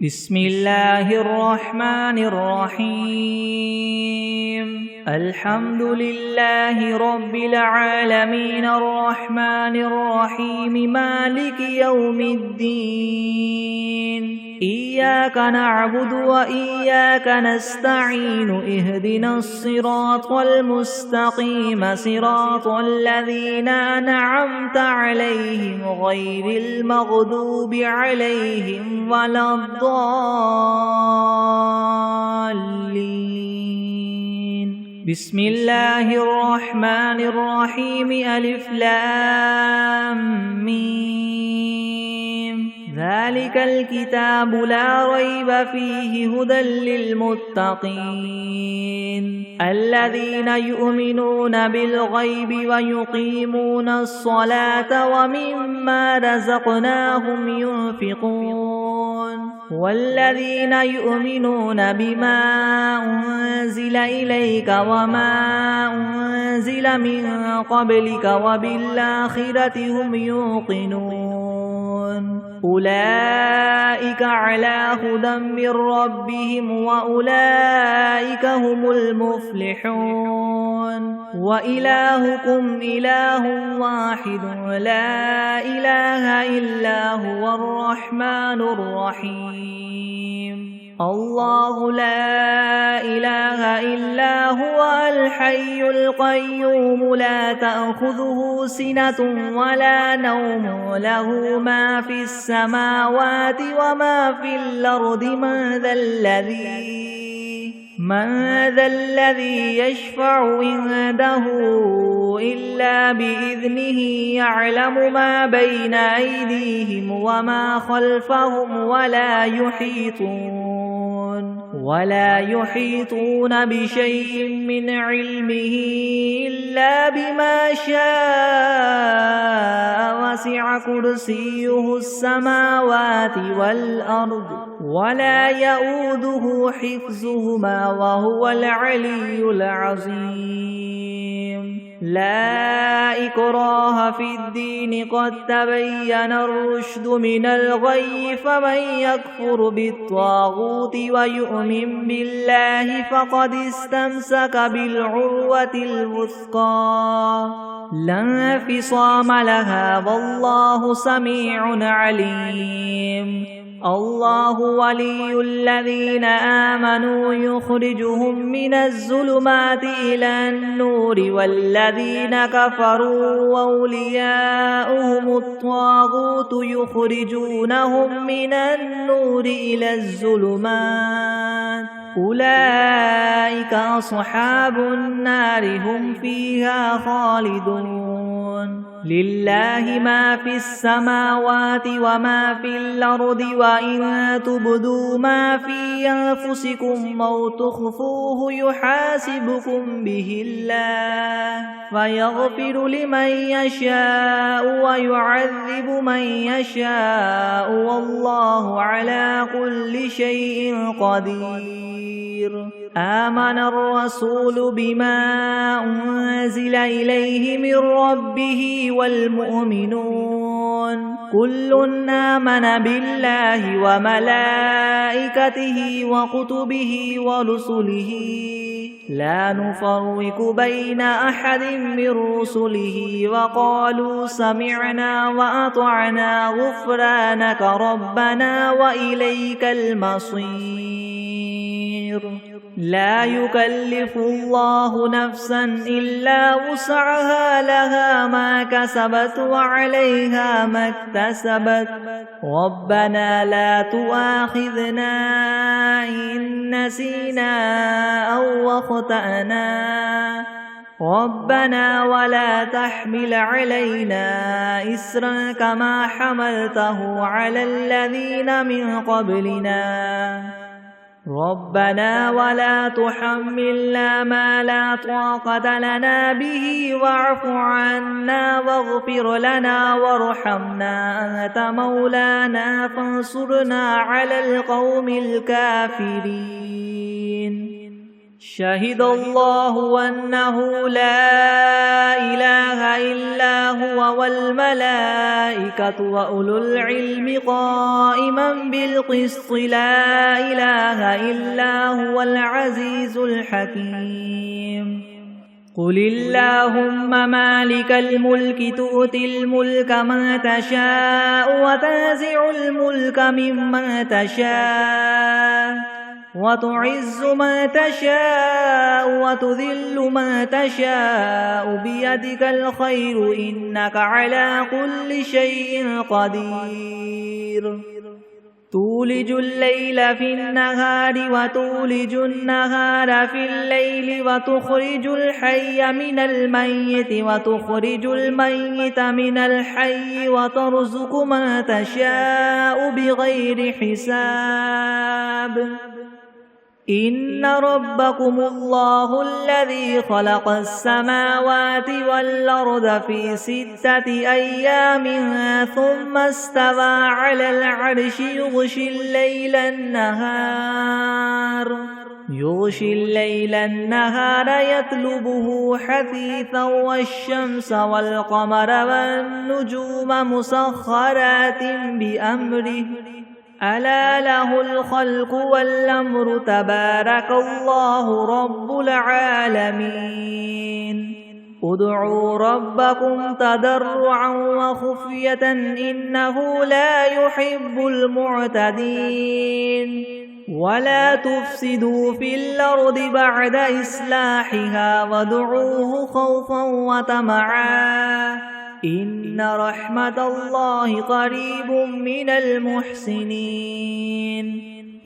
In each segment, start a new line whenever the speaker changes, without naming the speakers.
بسم الله الرحمن الرحيم الحمد لله رب العالمين الرحمن الرحيم مالك يوم الدين إياك نعبد وإياك نستعين اهدنا الصراط المستقيم صراط الذين أنعمت عليهم غير المغضوب عليهم ولا الضالين بسم الله الرحمن الرحيم ألف لام ميم ذلك الكتاب لا ريب فيه هدى للمتقين الذين يؤمنون بالغيب ويقيمون الصلاة ومما رزقناهم ينفقون والذين يؤمنون بما أنزل إليك وما أنزل من قبلك وبالآخرة هم يوقنون أولئك على هدى من ربهم وأولئك هم المفلحون وإلهكم إله واحد لا إله إلا هو الرحمن الرحيم الله لا إله إلا هو الحي القيوم لا تأخذه سنة ولا نوم له ما في السماوات وما في الأرض من ذا الذي يشفع عنده إلا بإذنه يعلم ما بين أيديهم وما خلفهم ولا يحيطون بشيء من علمه إلا بما شاء وسع كرسيه السماوات والأرض ولا يؤوده حفظهما وهو العلي العظيم لا إكراه في الدين قد تبين الرشد من الغي فمن يكفر بالطاغوت ويؤمن بالله فقد استمسك بالعروة الوثقى لا انفصام لها والله سميع عليم الله ولي الذين آمنوا يخرجهم من الظلمات إلى النور والذين كفروا أولياؤهم الطاغوت يخرجونهم من النور إلى الظلمات أولئك أصحاب النار هم فيها خالدون لله ما في السماوات وما في الأرض وإن تبدوا ما في أنفسكم أو تخفوه يحاسبكم به الله فيغفر لمن يشاء ويعذب من يشاء والله على كل شيء قدير آمن الرسول بما أنزل إليه من ربه والمؤمنون كل آمن بالله وملائكته وكتبه ورسله لا نفرق بين أحد من رسله وقالوا سمعنا وأطعنا غفرانك ربنا وإليك المصير لا يكلف الله نفسا إلا وسعها لها ما كسبت وعليها ما اكتسبت ربنا لا تؤاخذنا إن نسينا أو أخطأنا ربنا ولا تحمل علينا إسرا كما حملته على الذين من قبلنا ربنا ولا تحملنا ما لا طاقة لنا به واعف عنا واغفر لنا وارحمنا أنت مولانا فانصرنا على القوم الكافرين شهد الله أنه لا إله إلا هو والملائكة وأولو العلم قائما بالقسط لا إله إلا هو العزيز الحكيم قل اللهم مالك الملك تؤتي الملك من تشاء وتنزع الملك ممن تشاء وتعز من تشاء وتذل من تشاء بيدك الخير إنك على كل شيء قدير تولج الليل في النهار وتولج النهار في الليل وتخرج الحي من الميت وتخرج الميت من الحي وترزق من تشاء بغير حساب إن ربكم الله الذي خلق السماوات والأرض في 6 أيام ثم استوى على العرش يغشي الليل النهار يطلبه حثيثا والشمس والقمر والنجوم مسخرات بأمره ألا له الخلق والأمر تبارك الله رب العالمين ادعوا ربكم تضرعا وخفية إنه لا يحب المعتدين ولا تفسدوا في الأرض بعد إصلاحها وادعوه خوفا وطمعا إن رحمة الله قريب من المحسنين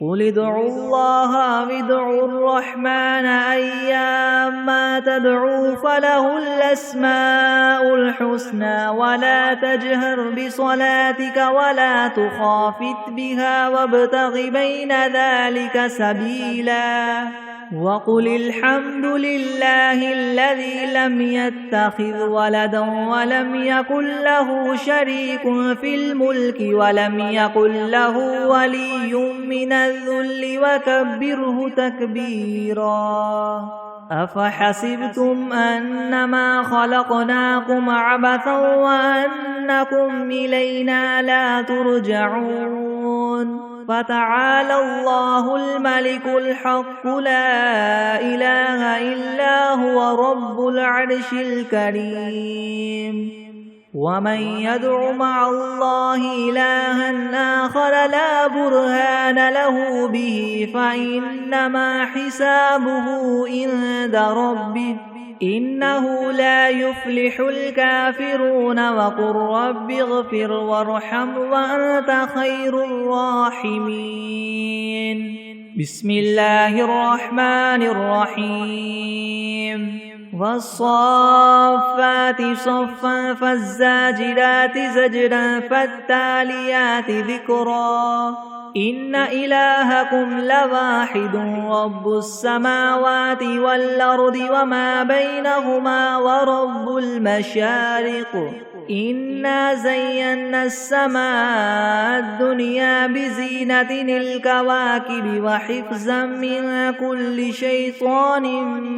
قل ادعوا الله وادعوا الرحمن أيما تدعوا فله الأسماء الحسنى ولا تجهر بصلاتك ولا تخافت بها وابتغ بين ذلك سبيلا وقل الحمد لله الذي لم يتخذ ولدا ولم يكن له شريك في الملك ولم يكن له ولي من الذل وكبره تكبيرا أفحسبتم أنما خلقناكم عبثا وأنكم إلينا لا ترجعون فتعالى الله الملك الحق لا إله إلا هو رب العرش الكريم ومن يدع مع الله إلها آخر لا برهان له به فإنما حسابه عند ربه إنه لا يفلح الكافرون وقل رب اغفر وارحم وأنت خير الراحمين بسم الله الرحمن الرحيم والصافات صفا فالزاجرات زجرا فالتاليات ذكرا إن إلهكم لواحد رب السماوات والأرض وما بينهما ورب المشارق إنا زينا السماء الدنيا بزينة الكواكب وحفظا من كل شيطان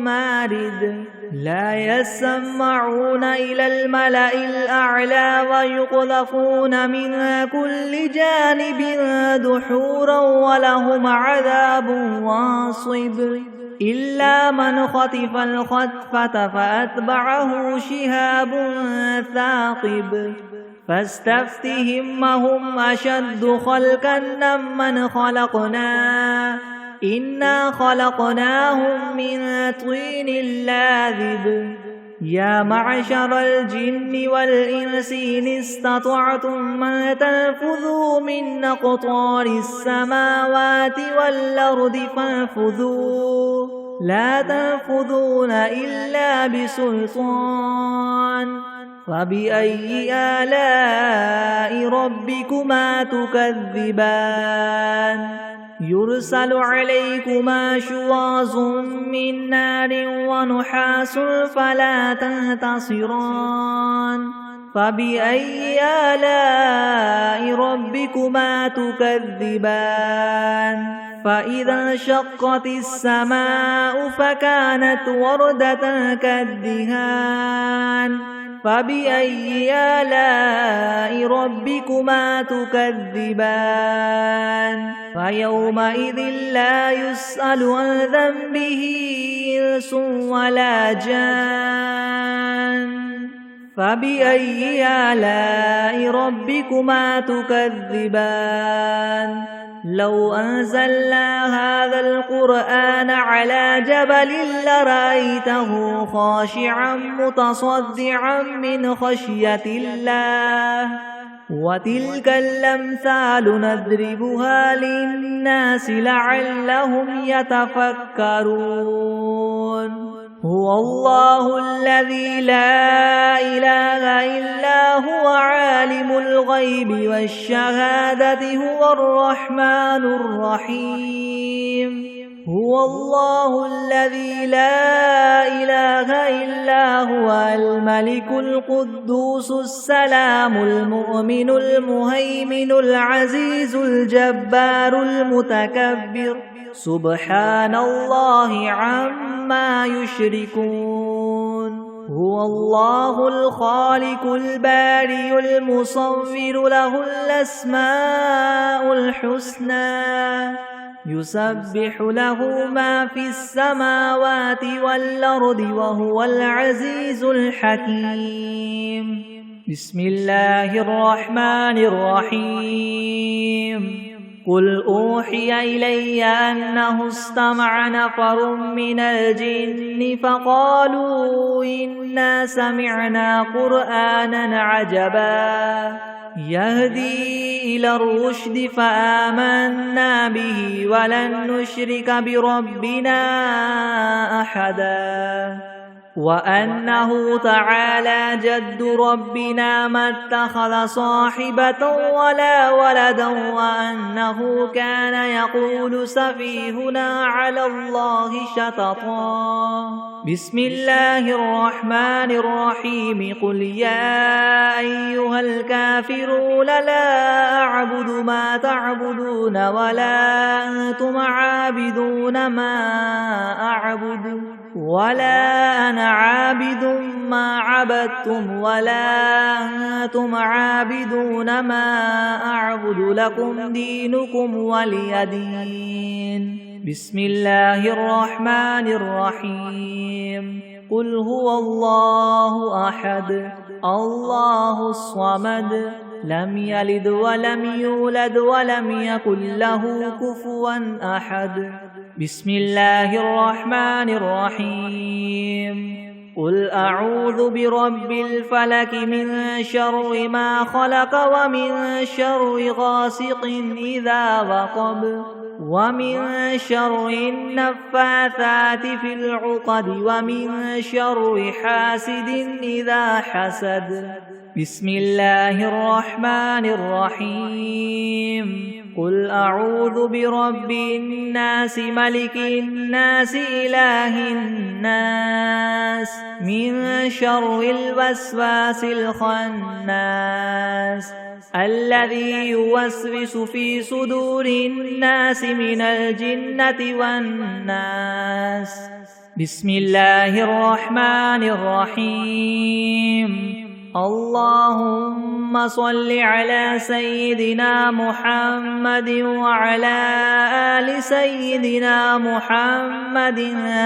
مارد لا يسمعون إلى الملأ الأعلى ويقذفون من كل جانب دحورا ولهم عذاب واصب إلا من خطف الخطفة فأتبعه شهاب ثاقب فاستفتهم هم أشد خلقا ممن خلقنا إنا خلقناهم من طين لاذب يا معشر الجن والإنس إن استطعتم أن تنفذوا من أقطار السماوات والأرض فانفذوا لا تنفذون إلا بسلطان فبأي آلاء ربكما تكذبان يرسل عليكما شواظ من نار ونحاس فلا تنتصران فبأي آلاء ربكما تكذبان فإذا انشقت السماء فكانت وردة كالدهان فبأي آلاء ربكما تكذبان فيومئذ لا يسأل عن ذنبه إنس ولا جان فبأي آلاء ربكما تكذبان لو أنزلنا هذا القرآن على جبل لرأيته خاشعا متصدعا من خشية الله وتلك الأمثال نضربها للناس لعلهم يتفكرون هو الله الذي لا إله إلا هو عالم الغيب والشهادة هو الرحمن الرحيم هو الله الذي لا إله إلا هو الملك القدوس السلام المؤمن المهيمن العزيز الجبار المتكبر سبحان الله عما يشركون هو الله الخالق البارئ المصور له الأسماء الحسنى يسبح له ما في السماوات والأرض وهو العزيز الحكيم بسم الله الرحمن الرحيم قل أوحي إلي أنه استمع نفر من الجن فقالوا إنا سمعنا قرآنا عجبا يهدي إلى الرشد فآمنا به ولن نشرك بربنا أحدا وأنه تعالى جد ربنا ما اتخذ صاحبة ولا ولدا وأنه كان يقول سفيهنا على الله شططا بسم الله الرحمن الرحيم قل يا أيها الكافرون لا أعبد ما تعبدون ولا أنتم عابدون ما أعبد ولا أنا عابد ما عبدتم ولا أنتم عابدون ما أعبد لكم دينكم ولي دين بسم الله الرحمن الرحيم قل هو الله أحد الله الصمد لم يلد ولم يولد ولم يكن له كفوا أحد بسم الله الرحمن الرحيم قل أعوذ برب الفلك من شر ما خلق ومن شر غاسق إذا وقب ومن شر النفاثات في العقد ومن شر حاسد إذا حسد بسم الله الرحمن الرحيم قل أعوذ برب الناس ملك الناس إله الناس من شر الوسواس الخناس الذي يوسوس في صدور الناس من الجنة والناس بسم الله الرحمن الرحيم اللهم صل على سيدنا محمد وعلى آل سيدنا محمد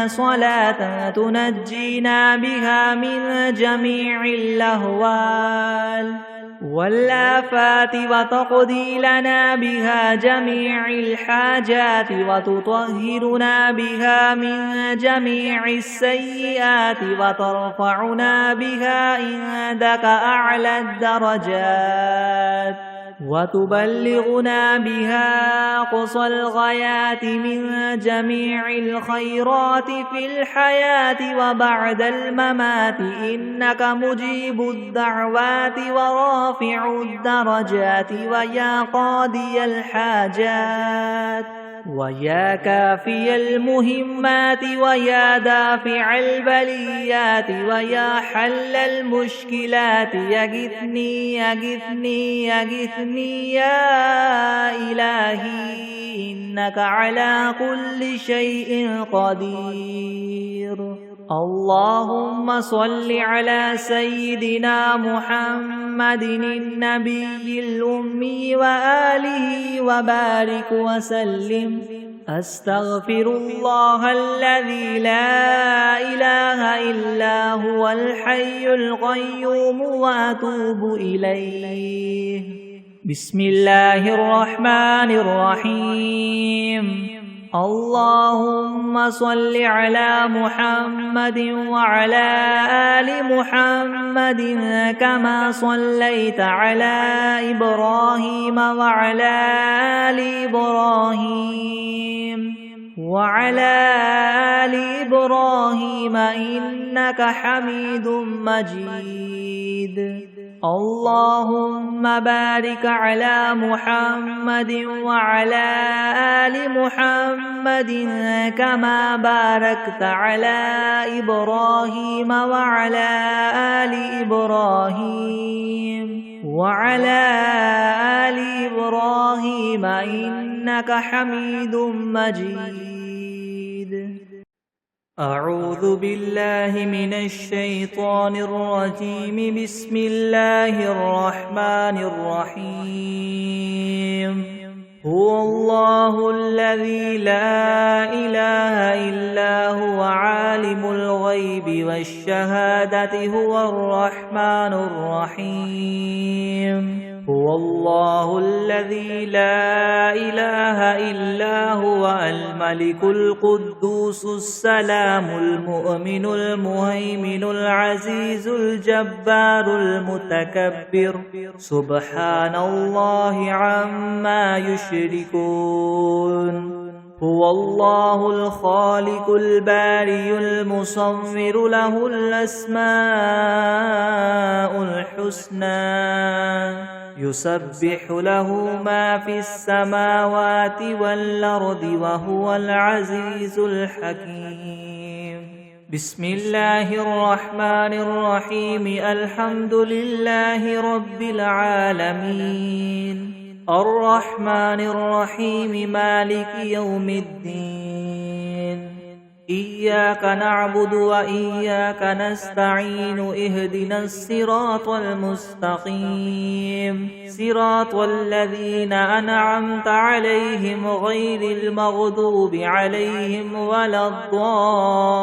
صلاة تنجينا بها من جميع الأهوال والآفات وتقضي لنا بها جميع الحاجات وتطهرنا بها من جميع السيئات وترفعنا بها عندك أعلى الدرجات وتبلغنا بها أقصى الغايات من جميع الخيرات في الحياة وبعد الممات إنك مجيب الدعوات ورافع الدرجات ويا قاضي الحاجات ويا كافي المهمات ويا دافع البليات ويا حل المشكلات يغثني يغثني يغثني يا إلهي إنك على كل شيء قدير. اللهم صل على سيدنا محمد النبي الأمي وآله وبارك وسلم. أستغفر الله الذي لا إله إلا هو الحي القيوم وأتوب إليه. بسم الله الرحمن الرحيم. اللهم صل على محمد وعلى آل محمد كما صليت على إبراهيم وعلى آل إبراهيم إنك حميد مجيد. اللهم بارك على محمد وعلى آل محمد كما باركت على إبراهيم وعلى آل إبراهيم إنك حميد مجيد. أعوذ بالله من الشيطان الرجيم. بسم الله الرحمن الرحيم. هو الله الذي لا إله إلا هو عالم الغيب والشهادة هو الرحمن الرحيم. هو الله الذي لا إله إلا هو الملك القدوس السلام المؤمن المهيمن العزيز الجبار المتكبر سبحان الله عما يشركون. هو الله الخالق البارئ المصور له الأسماء الحسنى يسبح له ما في السماوات والأرض وهو العزيز الحكيم. بسم الله الرحمن الرحيم. الحمد لله رب العالمين الرحمن الرحيم مالك يوم الدين. إياك نعبد وإياك نستعين. اهدنا الصراط المستقيم صراط الذين أنعمت عليهم غير المغضوب عليهم ولا الضالين.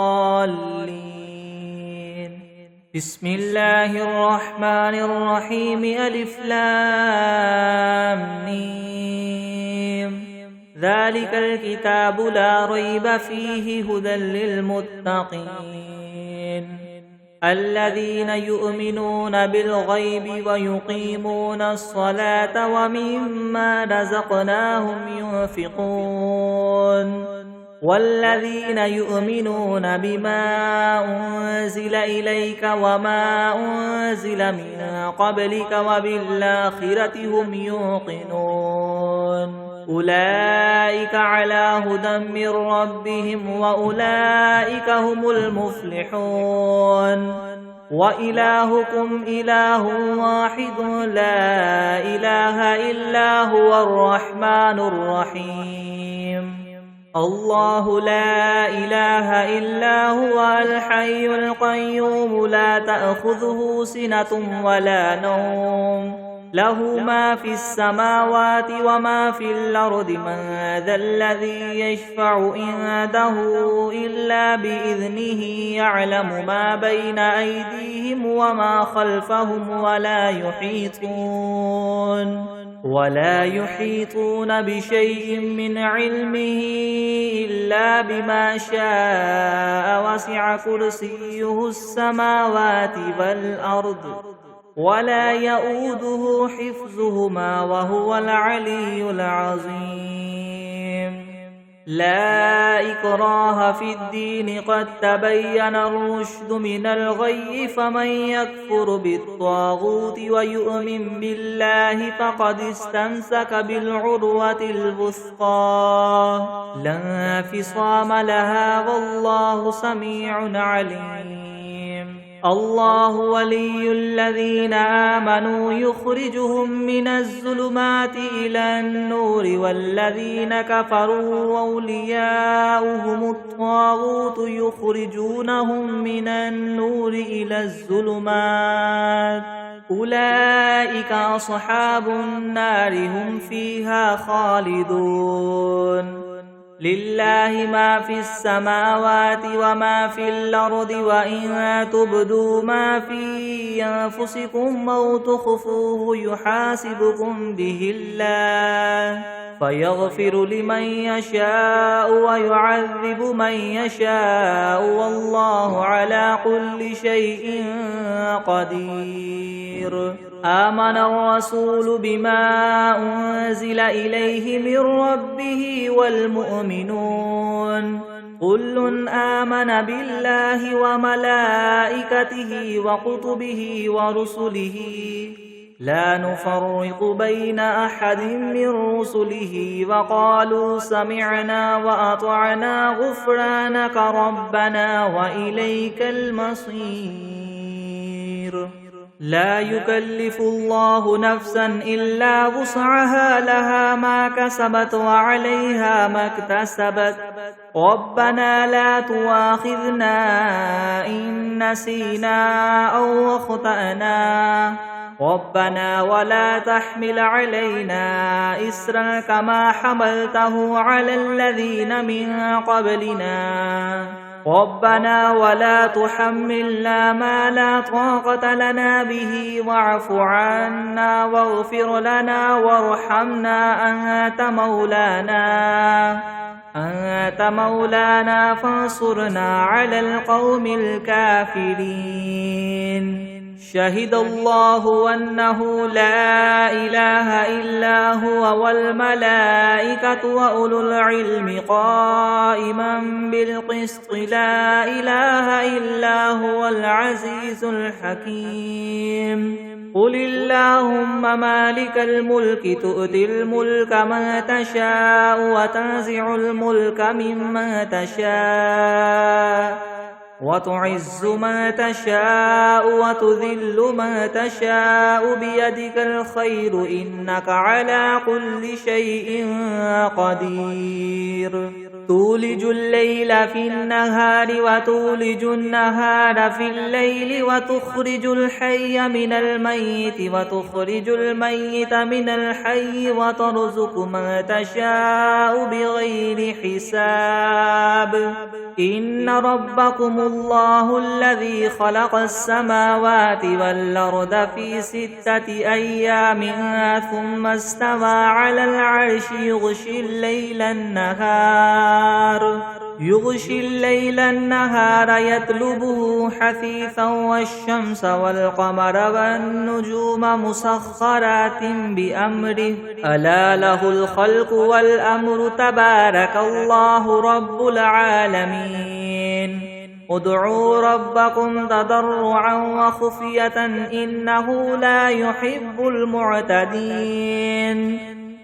بسم الله الرحمن الرحيم. ألف لام ميم. ذلك الكتاب لا ريب فيه هدى للمتقين الذين يؤمنون بالغيب ويقيمون الصلاة ومما رزقناهم ينفقون والذين يؤمنون بما أنزل إليك وما أنزل من قبلك وبالآخرة هم يوقنون. أولئك على هدى من ربهم وأولئك هم المفلحون. وإلهكم إله واحد لا إله إلا هو الرحمن الرحيم. الله لا إله إلا هو الحي القيوم لا تأخذه سنة ولا نوم له ما في السماوات وما في الأرض. من ذا الذي يشفع عنده إلا بإذنه يعلم ما بين أيديهم وما خلفهم ولا يحيطون بشيء من علمه إلا بما شاء. وسع كرسيه السماوات والأرض ولا يؤوده حفظهما وهو العلي العظيم. لا إكراه في الدين قد تبين الرشد من الغي. فمن يكفر بالطاغوت ويؤمن بالله فقد استمسك بالعروة الوثقى لا انفصام لها والله سميع عليم. الله ولي الذين آمنوا يخرجهم من الظلمات إلى النور والذين كفروا أولياؤهم الطاغوت يخرجونهم من النور إلى الظلمات أولئك أصحاب النار هم فيها خالدون لله ما في السماوات وما في الأرض وإن تبدوا ما في أنفسكم أو تخفوه يحاسبكم به الله فيغفر لمن يشاء ويعذب من يشاء والله على كل شيء قدير آمن الرسول بما أنزل إليه من ربه والمؤمنون كل آمن بالله وملائكته وكتبه ورسله لا نفرق بين أحد من رسله وقالوا سمعنا وأطعنا غفرانك ربنا وإليك المصير لا يكلف الله نفسا إلا وسعها لها ما كسبت وعليها ما اكتسبت ربنا لا تؤاخذنا إن نسينا أو أخطأنا ربنا ولا تحمل علينا إسرا كما حملته على الذين من قبلنا ربنا ولا تحملنا ما لا طاقة لنا به واعف عنا واغفر لنا وارحمنا أنت مولانا فانصرنا على القوم الكافرين شهد الله أنه لا إله إلا هو والملائكة وأولو العلم قائما بالقسط لا إله إلا هو العزيز الحكيم قل اللهم مالك الملك تؤتي الملك من تشاء وتنزع الملك ممن تشاء وتعز من تشاء وتذل من تشاء بيدك الخير إنك على كل شيء قدير تولج الليل في النهار وتولج النهار في الليل وتخرج الحي من الميت وتخرج الميت من الحي وترزق من تشاء بغير حساب إن ربكم الله الذي خلق السماوات والأرض في 6 أيام ثم استوى على العرش يغشي الليل النهار يطلبه حثيثا والشمس والقمر والنجوم مسخرات بأمره ألا له الخلق والأمر تبارك الله رب العالمين ادعوا ربكم تضرعا وخفية إنه لا يحب المعتدين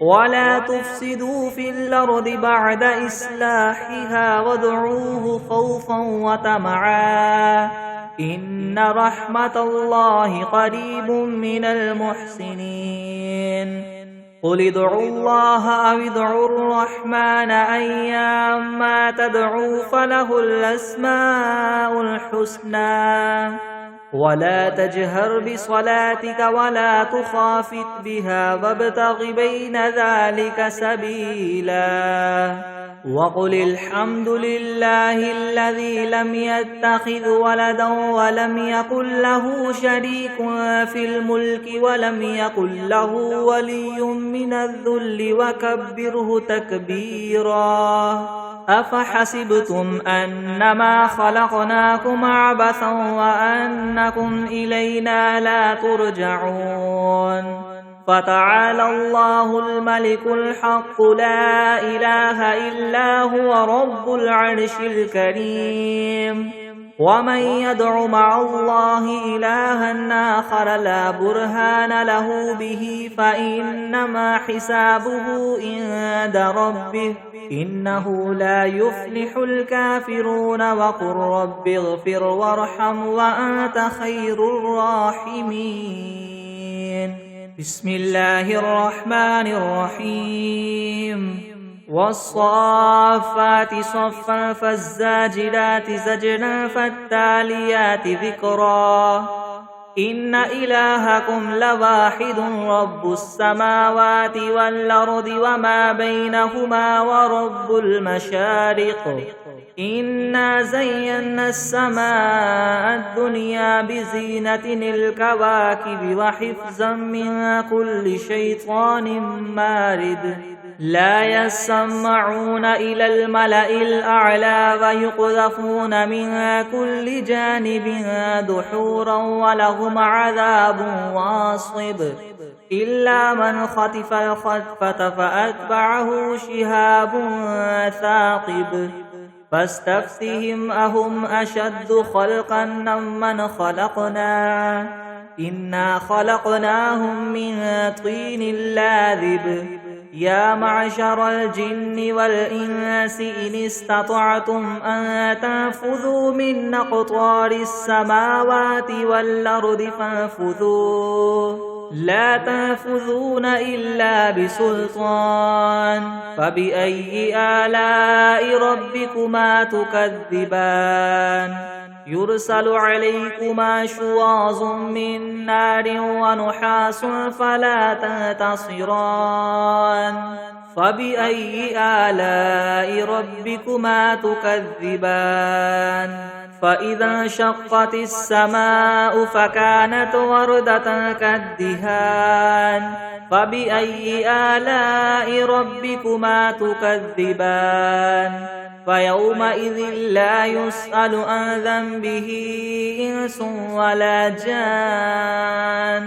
ولا تفسدوا في الأرض بعد إصلاحها وادعوه خوفا وطمعا إن رحمة الله قريب من المحسنين قل ادعوا الله أو ادعوا الرحمن أيما تدعوا فله الأسماء الحسنى ولا تجهر بصلاتك ولا تخافت بها وابتغ بين ذلك سبيلا وقل الحمد لله الذي لم يتخذ ولدا ولم يكن له شريك في الملك ولم يكن له ولي من الذل وكبره تكبيرا أفحسبتم أنما خلقناكم عبثا وأنكم إلينا لا ترجعون فتعالى الله الملك الحق لا إله إلا هو رب العرش الكريم ومن يدع مع الله إلها آخر لا برهان له به فإنما حسابه عند ربه إنه لا يفلح الكافرون وقل رب اغفر وارحم وأنت خير الراحمين. بسم الله الرحمن الرحيم. والصافات صفا فالزاجرات زجرا فالتاليات ذكرا إن إلهكم لواحد رب السماوات والأرض وما بينهما ورب المشارق إنا زينا السماء الدنيا بزينة الكواكب وحفظا من كل شيطان مارد لا يسمعون إلى الملأ الأعلى ويقذفون من كل جانب دحورا ولهم عذاب واصب إلا من خطف الخطفة فأتبعه شهاب ثاقب فاستفتهم أهم أشد خلقا ممن خلقنا إنا خلقناهم من طين لاذب يا معشر الجن والإنس إن استطعتم أن تنفذوا من أقطار السماوات والأرض فانفذوا لا تنفذون إلا بسلطان فبأي آلاء ربكما تكذبان يرسل عليكما شواظ من نار ونحاس فلا تنتصران فبأي آلاء ربكما تكذبان فإذا انشقت السماء فكانت وردة كالدهان فبأي آلاء ربكما تكذبان فيومئذ لا يسأل عن ذنبه إنس ولا جان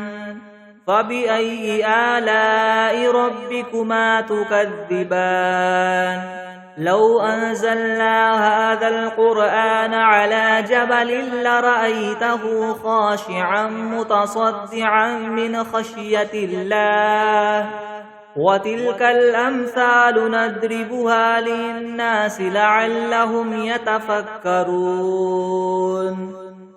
فبأي آلاء ربكما تكذبان لو أنزلنا هذا القرآن على جبل لرأيته خاشعا متصدعا من خشية الله وتلك الأمثال نضربها للناس لعلهم يتفكرون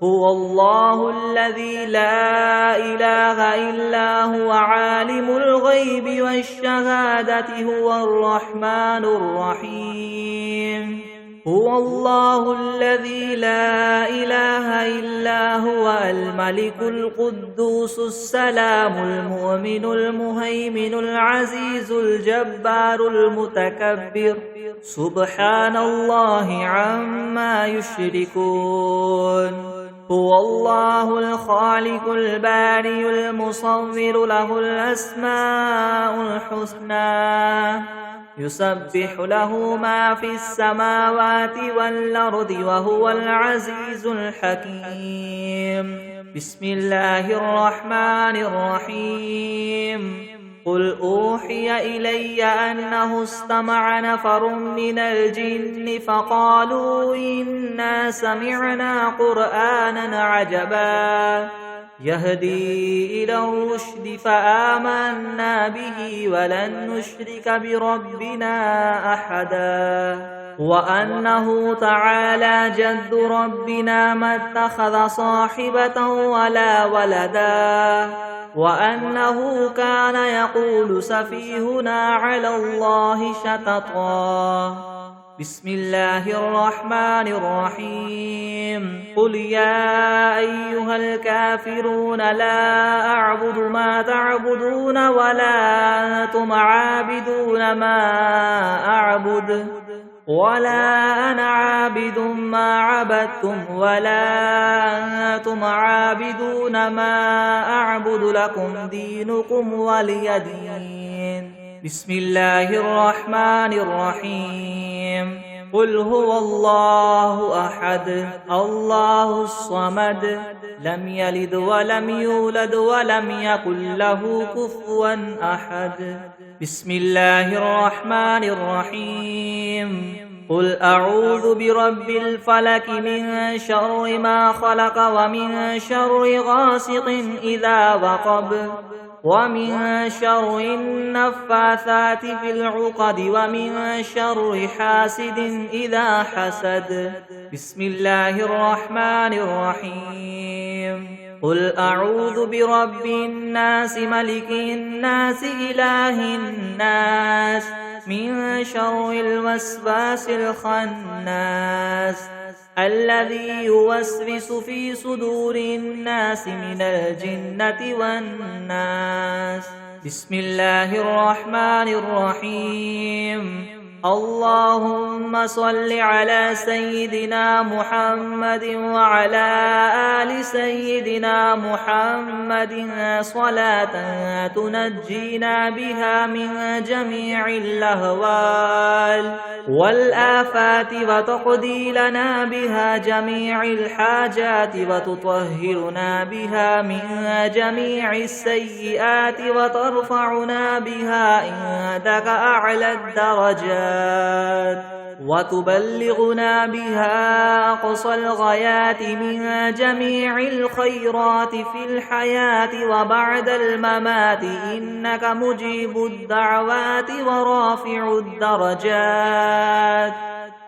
هو الله الذي لا إله إلا هو عالم الغيب والشهادة هو الرحمن الرحيم هو الله الذي لا إله إلا هو الملك القدوس السلام المؤمن المهيمن العزيز الجبار المتكبر سبحان الله عما يشركون هو الله الخالق البارئ المصور له الأسماء الحسنى يسبح له ما في السماوات والأرض وهو العزيز الحكيم بسم الله الرحمن الرحيم قل أوحي إلي أنه استمع نفر من الجن فقالوا إنا سمعنا قرآنا عجبا يهدي إلى الرشد فآمنا به ولن نشرك بربنا أحدا وأنه تعالى جد ربنا ما اتخذ صاحبة ولا ولدا وأنه كان يقول سفيهنا على الله شططا بسم الله الرحمن الرحيم قل يا أيها الكافرون لا أعبد ما تعبدون ولا أنتم عابدون ما أعبد ولا أنا عابد ما عبدتم ولا أنتم عابدون ما أعبد لكم دينكم ولي دين بسم الله الرحمن الرحيم قل هو الله أحد الله الصمد لم يلد ولم يولد ولم يكن له كفوا أحد بسم الله الرحمن الرحيم قل أعوذ برب الفلك من شر ما خلق ومن شر غاسق إذا وقب ومن شر النفاثات في العقد ومن شر حاسد إذا حسد. بسم الله الرحمن الرحيم. قل أعوذ برب الناس ملك الناس إله الناس من شر الوسواس الخناس الذي يوسوس في صدور الناس من الجنة والناس. بسم الله الرحمن الرحيم. اللهم صل على سيدنا محمد وعلى آل سيدنا محمد صلاة تنجينا بها من جميع الأهوال والآفات وتقضي لنا بها جميع الحاجات وتطهرنا بها من جميع السيئات وترفعنا بها عندك أعلى الدرجات وتبلغنا بها أقصى الغايات من جميع الخيرات في الحياة وبعد الممات إنك مجيب الدعوات ورافع الدرجات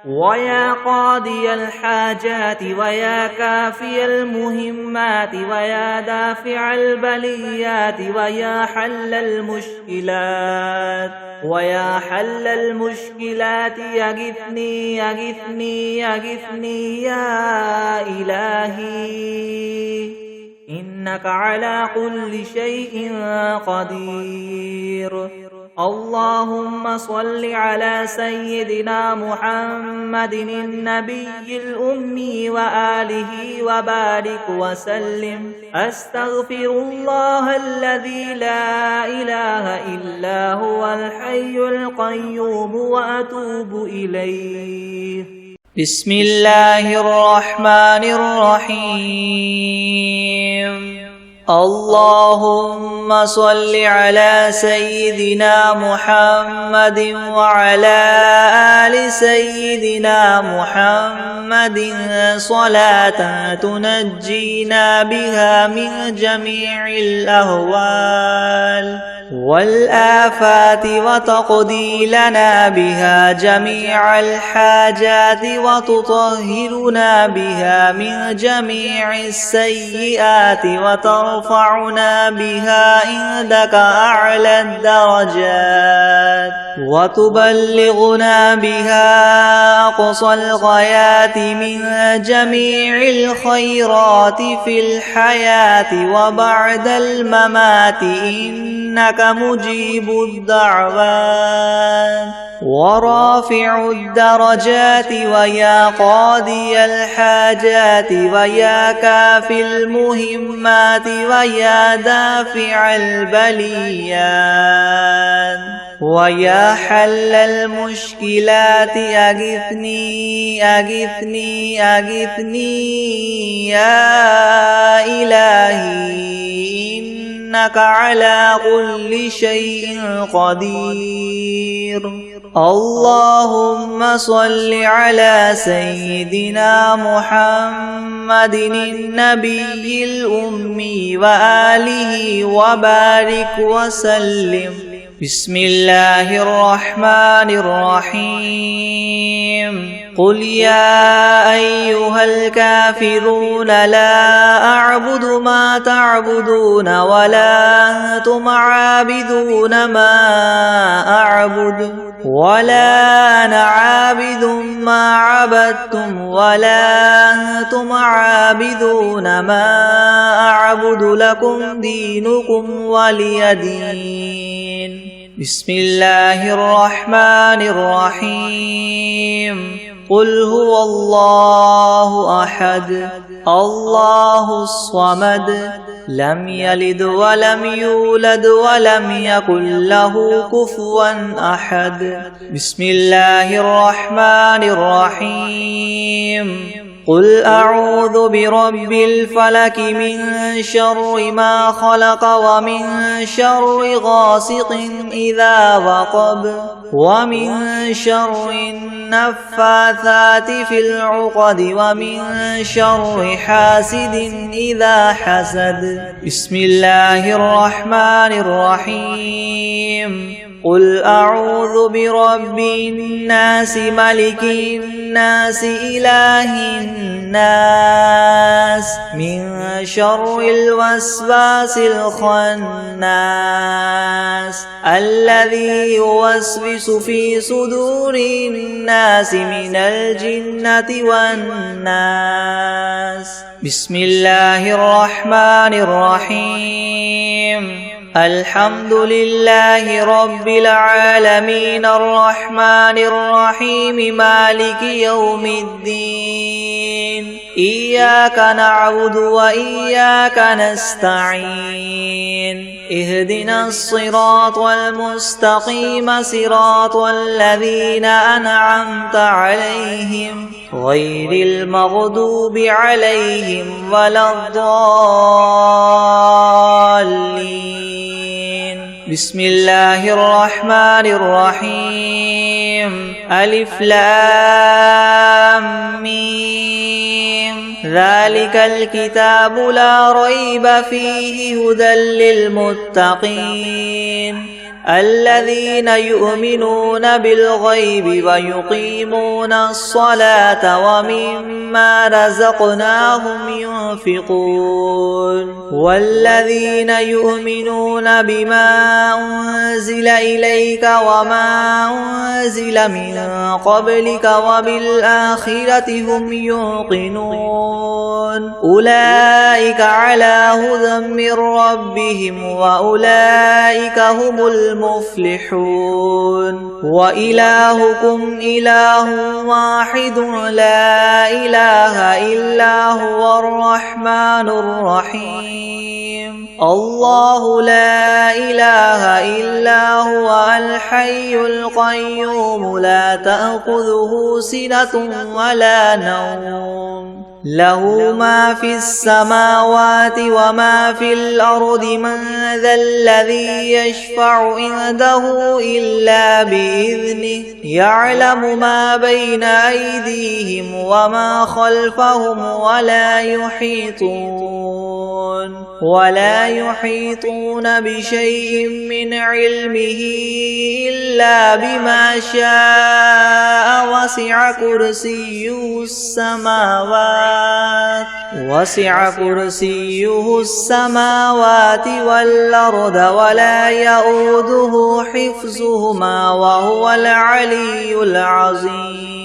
ويا قاضي الحاجات ويا كافي المهمات ويا دافع البليات ويا حل المشكلات يغثني يغثني يغثني يا إلهي إنك على كل شيء قدير. اللهم صل على سيدنا محمد النبي الأمي وآله وبارك وسلم. أستغفر الله الذي لا إله إلا هو الحي القيوم وأتوب إليه. بسم الله الرحمن الرحيم. اللهم صل على سيدنا محمد وعلى آل سيدنا محمد صلاة تنجينا بها من جميع الأهوال والآفات وتقضي لنا بها جميع الحاجات وتطهرنا بها من جميع السيئات وترفعنا بها عندك أعلى الدرجات وتبلغنا بها أقصى الغايات من جميع الخيرات في الحياة وبعد الممات إنك مجيب الدعوات ورافع الدرجات ويا قاضي الحاجات ويا كافي المهمات ويا دافع البليات ويا حل المشكلات أغثني أغثني أغثني يا إلهي إنك على كل شيء قدير. اللهم صل على سيدنا محمد النبي الأمي وآله وبارك وسلم. بسم الله الرحمن الرحيم. قل يا أيها الكافرون لا أعبد ما تعبدون ولا أنتم عابدون ما أعبد ولا أنا عابد ما عبدتم ولا أنتم عابدون ما أعبد لكم دينكم ولي دين. بسم الله الرحمن الرحيم. قل هو الله أحد الله الصمد لم يلد ولم يولد ولم يكن له كفوا أحد. بسم الله الرحمن الرحيم. قل أعوذ برب الفلك من شر ما خلق ومن شر غاسق إذا وقب ومن شر النفاثات في العقد ومن شر حاسد إذا حسد. بسم الله الرحمن الرحيم. قل أعوذ برب الناس ملك الناس إله الناس من شر الوسواس الخناس الذي يوسوس في صدور الناس من الجنة والناس. بسم الله الرحمن الرحيم. الحمد لله رب العالمين الرحمن الرحيم مالك يوم الدين. إياك نعبد وإياك نستعين. اهدنا الصراط المستقيم صراط الذين أنعمت عليهم غير المغضوب عليهم ولا الضالين. بسم الله الرحمن الرحيم. ألف لام ميم. ذلك الكتاب لا ريب فيه هدى للمتقين الذين يؤمنون بالغيب ويقيمون الصلاة ومما رزقناهم ينفقون والذين يؤمنون بما أنزل إليك وما أنزل من قبلك وبالآخرة هم يوقنون أولئك على هدى من ربهم وأولئك هم المفلحون. وإلهكم إله واحد لا إله إلا هو الرحمن الرحيم. الله لا إله إلا هو الحي القيوم لا تأخذه سنة ولا نوم له ما في السماوات وما في الأرض من ذا الذي يشفع عنده إلا بإذنه يعلم ما بين أيديهم وما خلفهم ولا يحيطون بشيء من علمه إلا بما شاء وسع كرسيه السماوات والأرض ولا يؤوده حفظهما وهو العلي العظيم.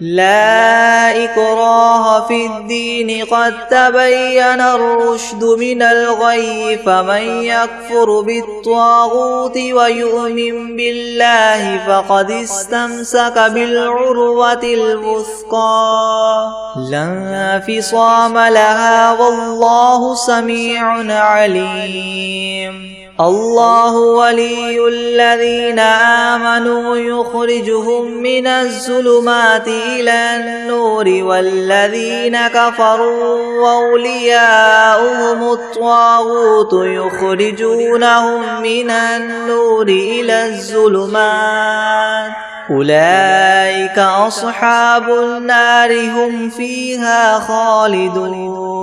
لا إكراه في الدين قد تبين الرشد من الغي فمن يكفر بالطاغوت ويؤمن بالله فقد استمسك بالعروة الوثقى لا انفصام لها والله سميع عليم. الله ولي الذين آمنوا يخرجهم من الظلمات إلى النور والذين كفروا وأولياؤهم الطاغوت يخرجونهم من النور إلى الظلمات أولئك أصحاب النار هم فيها خالدون.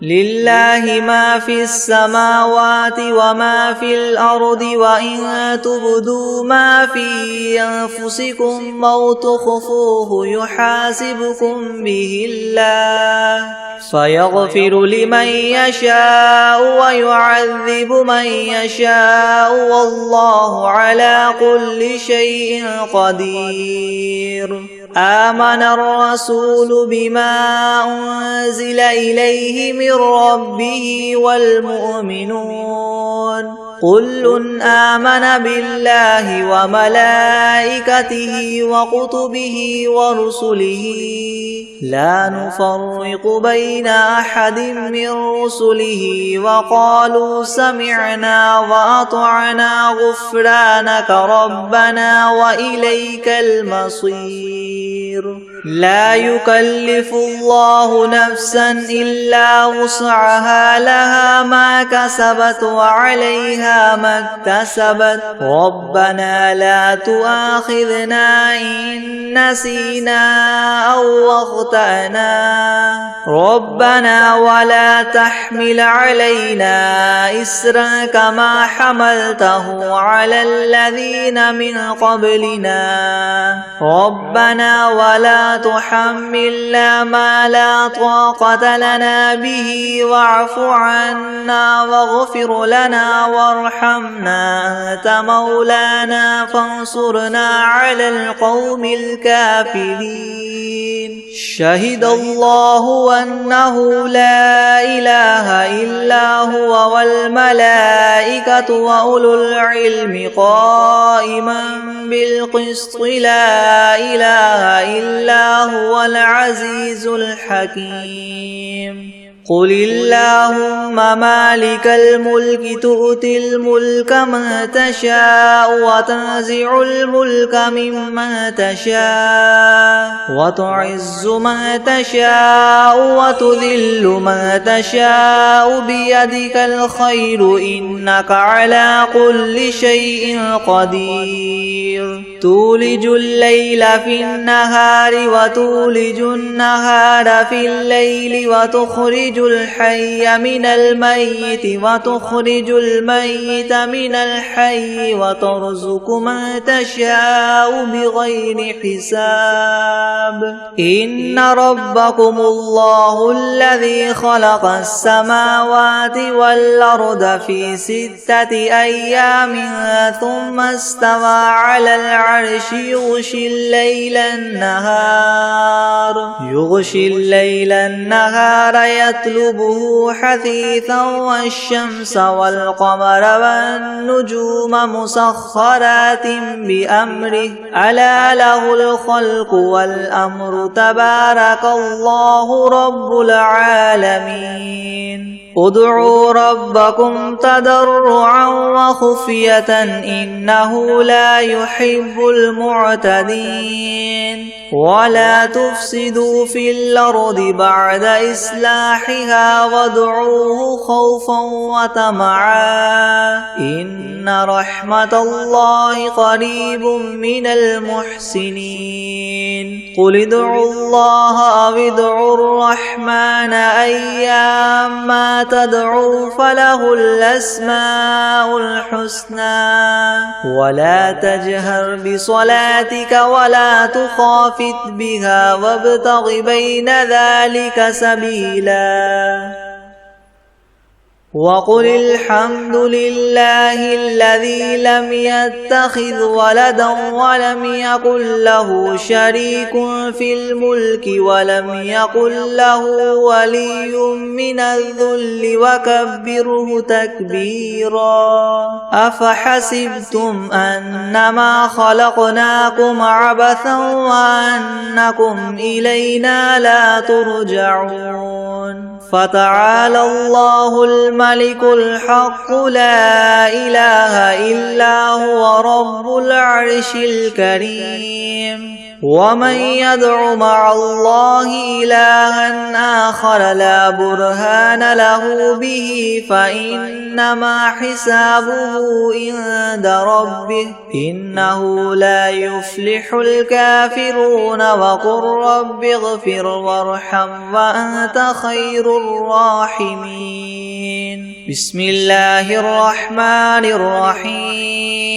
لله ما في السماوات وما في الأرض وإن تبدوا ما في أنفسكم أو تخفوه يحاسبكم به الله فيغفر لمن يشاء ويعذب من يشاء والله على كل شيء قدير. آمن الرسول بما أنزل إليه من ربه والمؤمنون كل آمن بالله وملائكته وكتبه ورسله لا نفرق بين أحد من رسله وقالوا سمعنا وأطعنا غفرانك ربنا وإليك المصير. لا يكلف الله نفسا إلا وسعها لها ما كسبت وعليها ما اكتسبت ربنا لا تؤاخذنا إن نسينا أو أخطأنا ربنا ولا تحمل علينا إسرا كما حملته على الذين من قبلنا ربنا ولا تحملنا ما لا طاقة لنا به واعف عنا واغفر لنا وارحمنا أنت مولانا فانصرنا على القوم الكافرين. شهد الله أنه لا إله إلا هو والملائكة وأولو العلم قائما بالقسط لا إله إلا هو العزيز الحكيم. قل اللهم مالك الملك تؤتي الملك من تشاء وتنزع الملك ممن تشاء وتعز من تشاء وتذل من تشاء بيدك الخير إنك على كل شيء قدير. تولج الليل في النهار وتولج النهار في الليل وتخرج الحي من الميت وتخرج الميت من الحي وترزق من تشاء بغير حساب. إن ربكم الله الذي خلق السماوات والأرض في 6 أيام ثم استوى على العرش يغشي الليل النهار يطلبه حثيثا والشمس والقمر والنجوم مسخرات بأمره ألا له الخلق والأمر تبارك الله رب العالمين. ادعوا ربكم تضرعا وخفية إنه لا يحب المعتدين. ولا تفسدوا في الأرض بعد إصلاحها وادعوه خوفا وطمعا إن رحمة الله قريب من المحسنين. قل ادعوا الله أو ادعوا الرحمن أيما تدعوا فله الأسماء الحسنى ولا تجهر بصلاتك ولا تخافت بها وابتغ بين ذلك سبيلا. وقل الحمد لله الذي لم يتخذ ولدا ولم يكن له شريك في الملك ولم يكن له ولي من الذل وكبره تكبيرا. أفحسبتم أنما خلقناكم عبثا وأنكم إلينا لا ترجعون. فتعالى الله الملك الحق لا إله إلا هو رب العرش الكريم. ومن يدع مع الله إلها آخر لا برهان له به فإنما حسابه عند ربه إنه لا يفلح الكافرون. وقل رب اغفر وارحم وأنت خير الراحمين. بسم الله الرحمن الرحيم.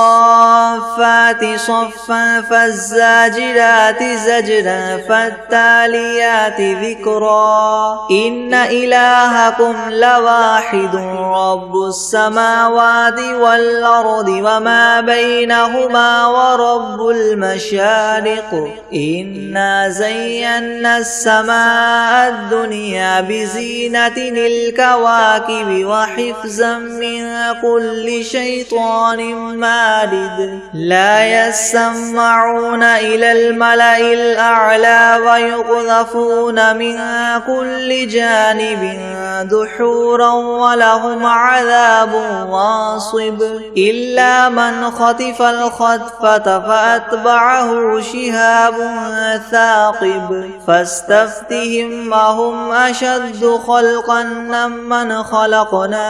والصافات صفا عرفا فالزاجرات زجرا فالتاليات ذكرا إن إلهكم لواحد رب السماوات والأرض وما بينهما ورب المشارق إنا زينا السماء الدنيا بزينة الكواكب وحفظا من كل شيطان مارد لا يسمعون إلى الملأ الأعلى ويقذفون من كل جانب دحورا ولهم عذاب واصب إلا من خطف الخطفة فأتبعه شهاب ثاقب فاستفتهم أهم أشد خلقا ممن خلقنا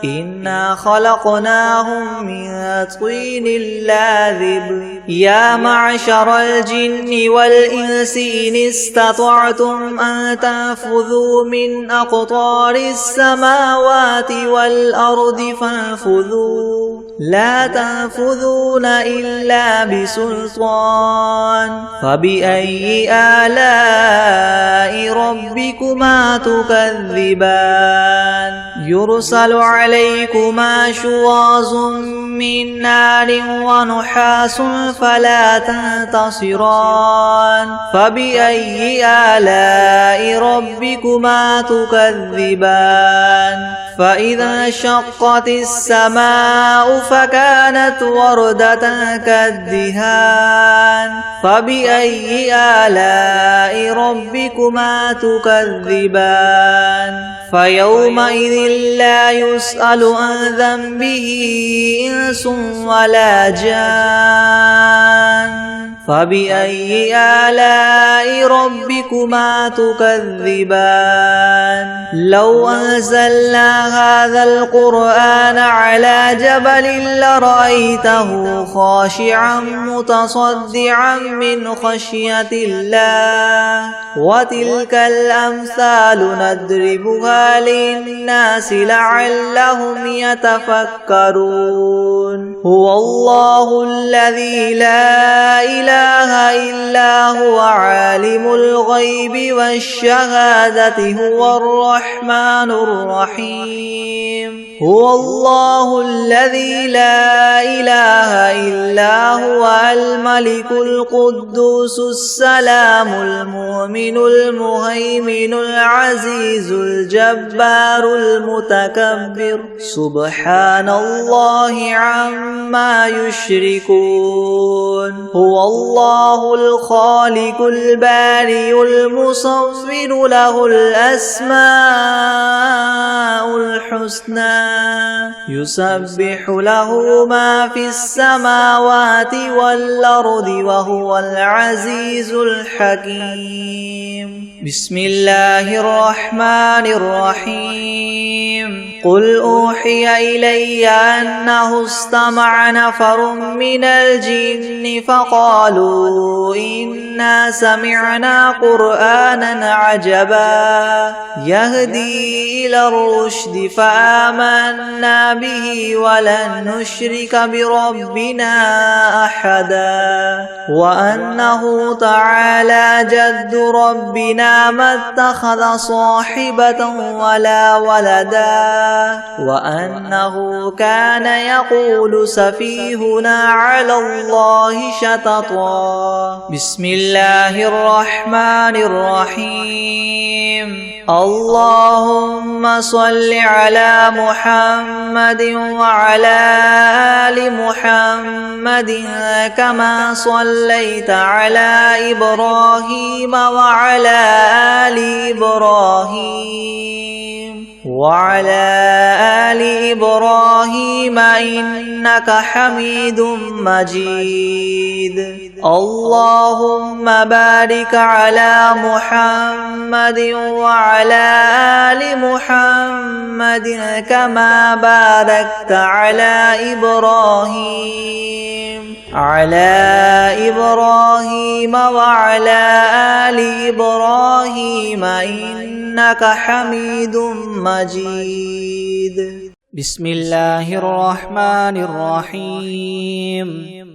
إنا خلقناهم من طين لاذب يا معشر الجن والإنس إن استطعتم أن تنفذوا من أقطار السماوات والأرض فانفذوا لا تنفذون إلا بسلطان فبأي آلاء ربكما تكذبان يرسل عليكما شواظ من نار ونحاس فلا تنتصران فبأي آلاء ربكما تكذبان فإذا شقت السماء فكانت وردة كالدهان فبأي آلاء ربكما تكذبان فيومئذ لا يسأل عن ذنبه إنس ولا جان فبأي آلاء ربكما تكذبان لو أنزلنا هذا القرآن على جبل لرأيته خاشعا متصدعا من خشية الله وتلك الأمثال نضربها للناس لعلهم يتفكرون هو الله الذي لا إله إلا هو عالم الغيب والشهادة هو الرحمن الرحيم هو الله الذي لا إله إلا هو الملك القدوس السلام المؤمن المهيمن العزيز الجبار المتكبر سبحان الله عما يشركون هو الله الخالق البارئ المصور له الأسماء الحسنى يسبح له ما في السماوات والأرض وهو العزيز الحكيم بسم الله الرحمن الرحيم قل أوحي إلي أنه استمع نفر من الجن فقالوا إنا سمعنا قرآنا عجبا يهدي إلى الرشد فآمنا به ولن نشرك بربنا أحدا وأنه تعالى جد ربنا ما اتخذ صاحبة ولا ولدا وأنه كان يقول سفيهنا على الله شططا بسم الله الرحمن الرحيم اللهم صل على محمد وعلى آل محمد كما صليت على إبراهيم وعلى آل إبراهيم إنك حميد مجيد اللهم بارك على محمد وعلى آل محمد كما باركت على إبراهيم وعلى آل إبراهيم إنك حميد مجيد
بسم الله الرحمن الرحيم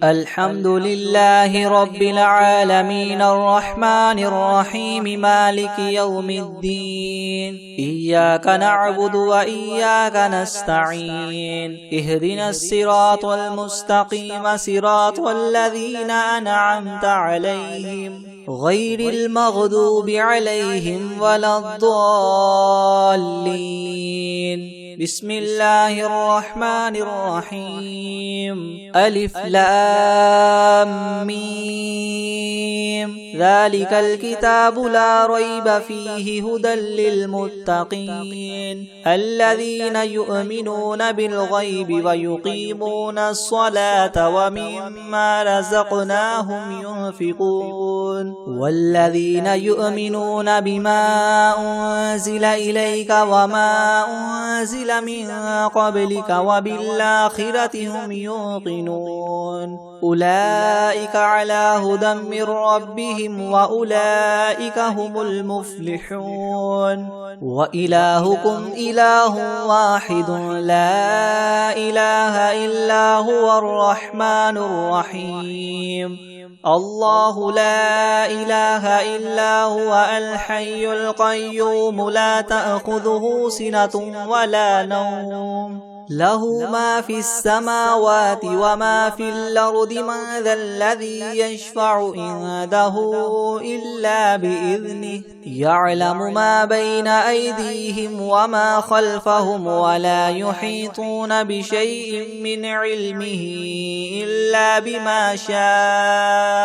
الحمد لله رب العالمين الرحمن الرحيم مالك يوم الدين إياك نعبد وإياك نستعين اهدنا الصراط المستقيم صراط الذين أنعمت عليهم غير المغضوب عليهم ولا الضالين بسم الله الرحمن الرحيم ألف لام ميم ذلك الكتاب لا ريب فيه هدى للمتقين الذين يؤمنون بالغيب ويقيمون الصلاة ومما رزقناهم ينفقون والذين يؤمنون بما أنزل إليك وما أنزل من قبلك وبالآخرة هم يوقنون أولئك على هدى من ربهم وأولئك هم المفلحون وإلهكم إله واحد لا إله إلا هو الرحمن الرحيم الله لا إله إلا هو الحي القيوم لا تأخذه سنة ولا نوم له ما في السماوات وما في الأرض من ذا الذي يشفع عنده إلا بإذنه يعلم ما بين أيديهم وما خلفهم ولا يحيطون بشيء من علمه إلا بما شاء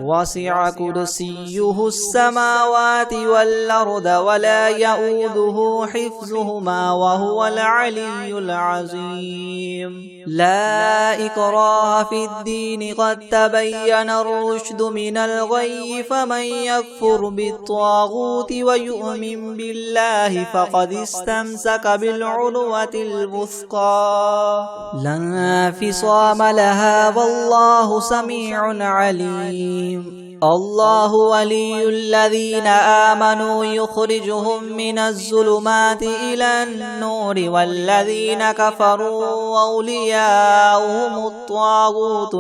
وسع كرسيه السماوات والأرض ولا يؤوده حفظهما وهو العلي العظيم لا إكراه في الدين قد تبين الرشد من الغي فمن يكفر بالطاغوت ويؤمن بالله فقد استمسك بالعروة الوثقى لا انفصام لها والله سميع عليم الله ولي الذين آمنوا يخرجهم من الظلمات إلى النور والذين كفروا أولياؤهم الطاغوت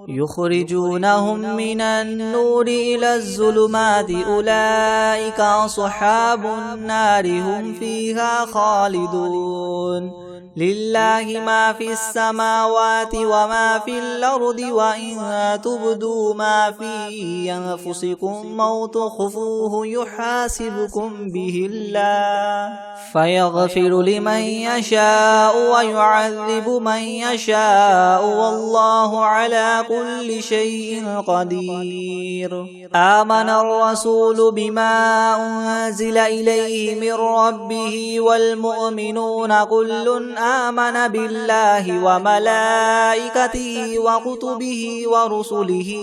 يخرجونهم من النور إلى الظلمات أولئك أصحاب النار هم فيها خالدون لله ما في السماوات وما في الأرض وإن تبدوا ما في أنفسكم أو تخفوه يحاسبكم به الله فيغفر لمن يشاء ويعذب من يشاء والله على كل شيء قدير آمن الرسول بما أنزل إليه من ربه والمؤمنون كل آمن بالله وملائكته وكتبه ورسله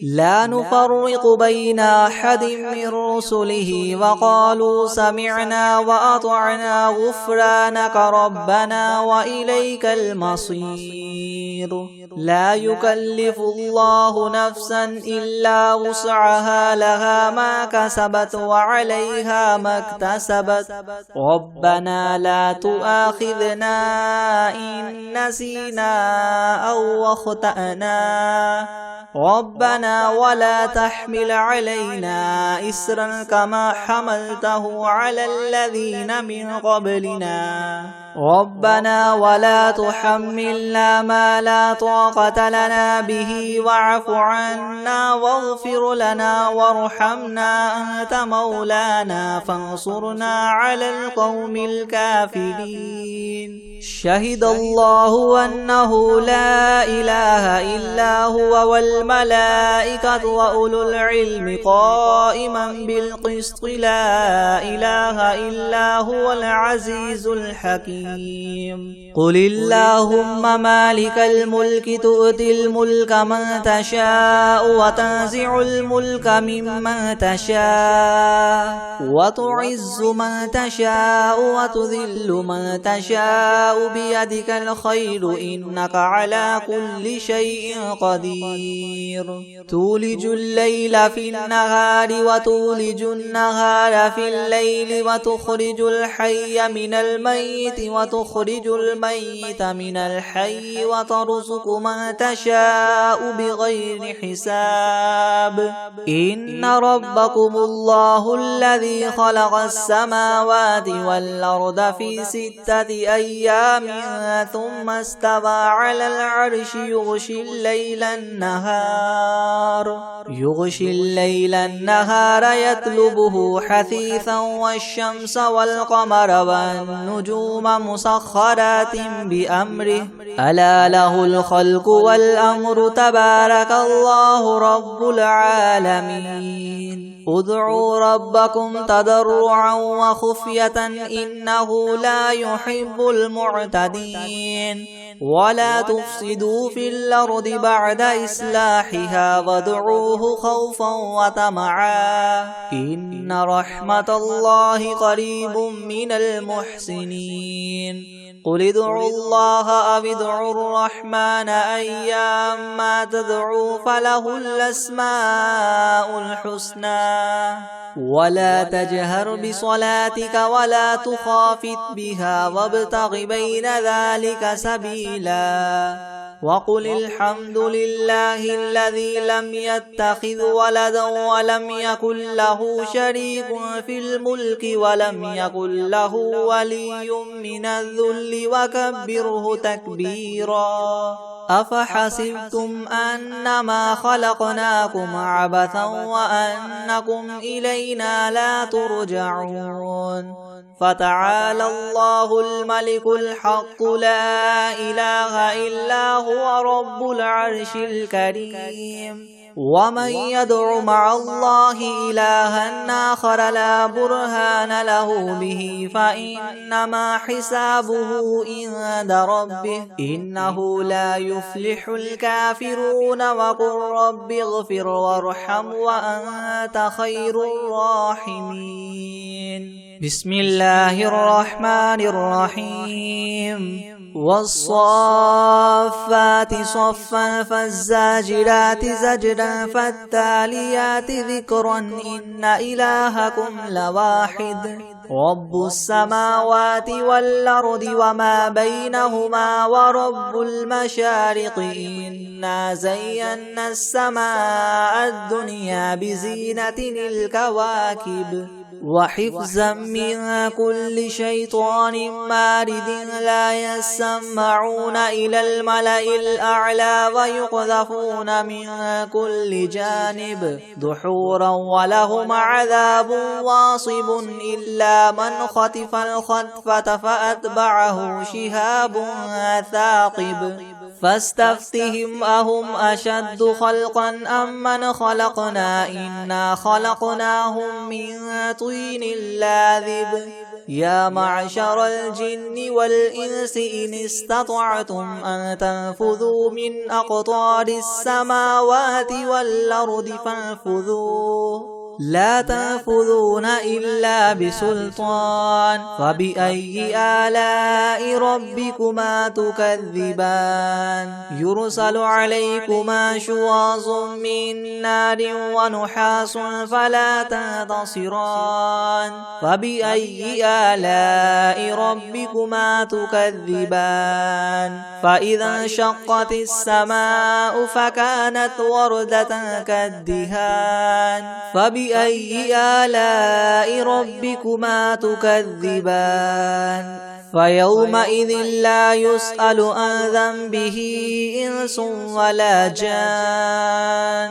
لا نفرق بين أحد من رسله وقالوا سمعنا وأطعنا غفرانك ربنا وإليك المصير لا يكلف الله نفسا إلا وسعها لها ما كسبت وعليها ما اكتسبت ربنا لا تؤاخذنا إن نسينا أو أخطأنا ربنا ولا تحمل علينا إسرا كما حملته على الذين من قبلنا ربنا ولا تحملنا ما لا طاقة لنا به واعف عنا واغفر لنا وارحمنا أنت مولانا فانصرنا على القوم الكافرين شهد الله أنه لا إله إلا هو والملائكة وأولو العلم قائما بالقسط لا إله إلا هو العزيز الحكيم قل اللهم مالك الملك تؤتي الملك من تشاء وتنزع الملك ممن تشاء وتعز من تشاء وتذل من تشاء بيدك الخير إنك على كل شيء قدير تولج الليل في النهار وتولج النهار في الليل وتخرج الحي من الميت وتخرج الميت من الحي وترزق من تشاء بغير حساب إن ربكم الله الذي خلق السماوات والأرض في 6 أيام ثم استوى على العرش يغشي الليل النهار يطلبه حثيثا والشمس والقمر والنجوم مسخرات بأمره ألا له الخلق والأمر تبارك الله رب العالمين ادعوا ربكم تضرعا وخفية إنه لا يحب المعتدين ولا تفسدوا في الأرض بعد إصلاحها وادعوه خوفا وطمعا إن رحمة الله قريب من المحسنين قل ادعوا الله أو ادعوا الرحمن أيما تدعوا فله الأسماء الحسنى ولا تجهر بصلاتك ولا تخافت بها وابتغ بين ذلك سبيلا وقل الحمد لله الذي لم يتخذ ولدا ولم يكن له شريك في الملك ولم يكن له ولي من الذل وكبره تكبيرا أفحسبتم أنما خلقناكم عبثا وأنكم إلينا لا ترجعون فتعالى الله الملك الحق لا إله إلا هو رب العرش الكريم ومن يدع مع الله إلها آخر لا برهان له به فإنما حسابه عند ربه إنه لا يفلح الكافرون وقل رب اغفر وارحم وأنت خير الراحمين بسم الله الرحمن الرحيم والصافات صفا فالزاجرات زجرا فالتاليات ذكرا إن إلهكم لواحد رب السماوات والأرض وما بينهما ورب المشارق إنا زينا السماء الدنيا بزينة الكواكب وحفظا من كل شيطان مارد لا يسمعون إلى الملأ الأعلى ويقذفون من كل جانب دحورا ولهم عذاب واصب إلا من خطف الخطفة فأتبعه شهاب ثاقب فاستفتهم أهم أشد خلقا أم من خلقنا إنا خلقناهم من طين لاذب يا معشر الجن والإنس إن استطعتم أن تنفذوا من أقطار السماوات والأرض فانفذوا لا تنفذون إلا بسلطان فبأي آلاء ربكما تكذبان يرسل عليكما شواظ من نار ونحاس فلا تنتصران فبأي آلاء ربكما تكذبان فإذا انشقت السماء فكانت وردة كالدهان فبأي آلاء ربكما تكذبان فيومئذ لا يسأل عن ذنبه إنس ولا جان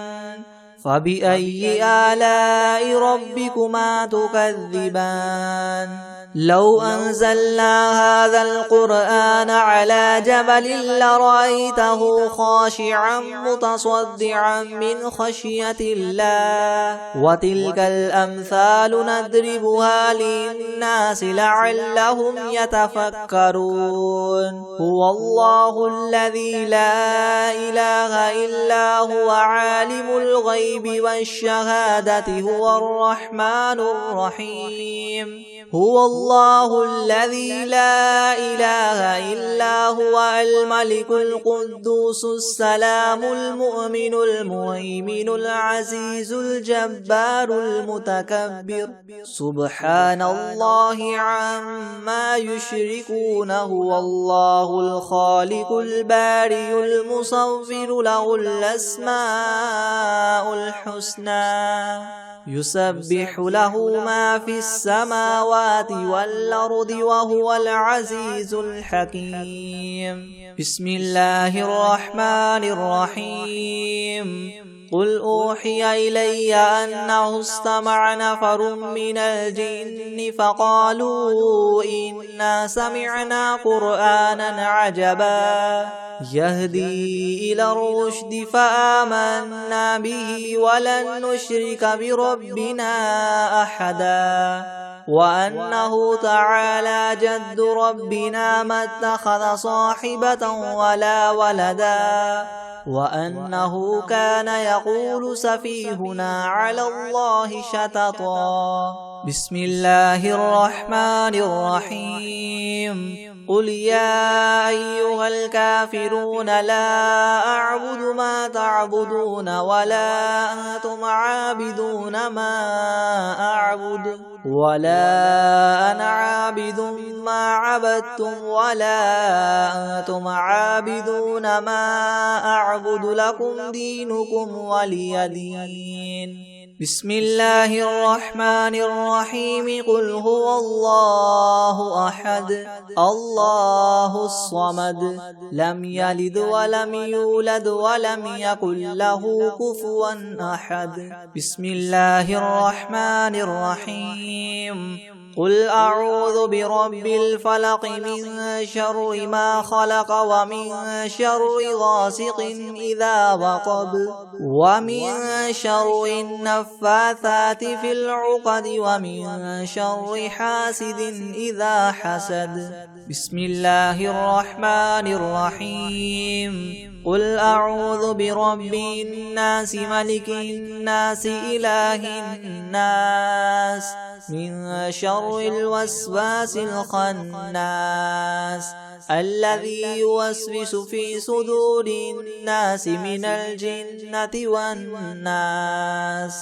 فبأي آلاء ربكما تكذبان لو أنزلنا هذا القرآن على جبل لرأيته خاشعا متصدعا من خشية الله وتلك الأمثال نضربها للناس لعلهم يتفكرون هو الله الذي لا إله إلا هو عالم الغيب والشهادة هو الرحمن الرحيم هو الله الذي لا إله إلا هو الملك القدوس السلام المؤمن المهيمن العزيز الجبار المتكبر سبحان الله عما يشركون هو الله الخالق البارئ المصور له الأسماء الحسنى يسبح له ما في السماوات والأرض وهو العزيز الحكيم بسم الله الرحمن الرحيم قل أوحي إلي أنه استمع نفر من الجن فقالوا إنا سمعنا قرآنا عجبا يهدي إلى الرشد فآمنا به ولن نشرك بربنا أحدا وأنه تعالى جد ربنا ما اتخذ صاحبة ولا ولدا وأنه كان يقول سفيهنا على الله شططا بسم الله الرحمن الرحيم قل يا أيها الكافرون لا أعبد ما تعبدون ولا أنتم عابدون ما أعبد ولا أنا عابد ما عبدتم ولا أنتم عابدون ما أعبد لكم دينكم ولي دين بسم الله الرحمن الرحيم قل هو الله أحد الله الصمد لم يلد ولم يولد ولم يكن له كفوا أحد بسم الله الرحمن الرحيم قل أعوذ برب الفلق من شر ما خلق ومن شر غاسق إذا وقب ومن شر النفاثات في العقد ومن شر حاسد إذا حسد بسم الله الرحمن الرحيم قل أعوذ برب الناس ملك الناس إله الناس من شر الوسواس الخناس الذي يوسوس في صدور الناس من الجنة والناس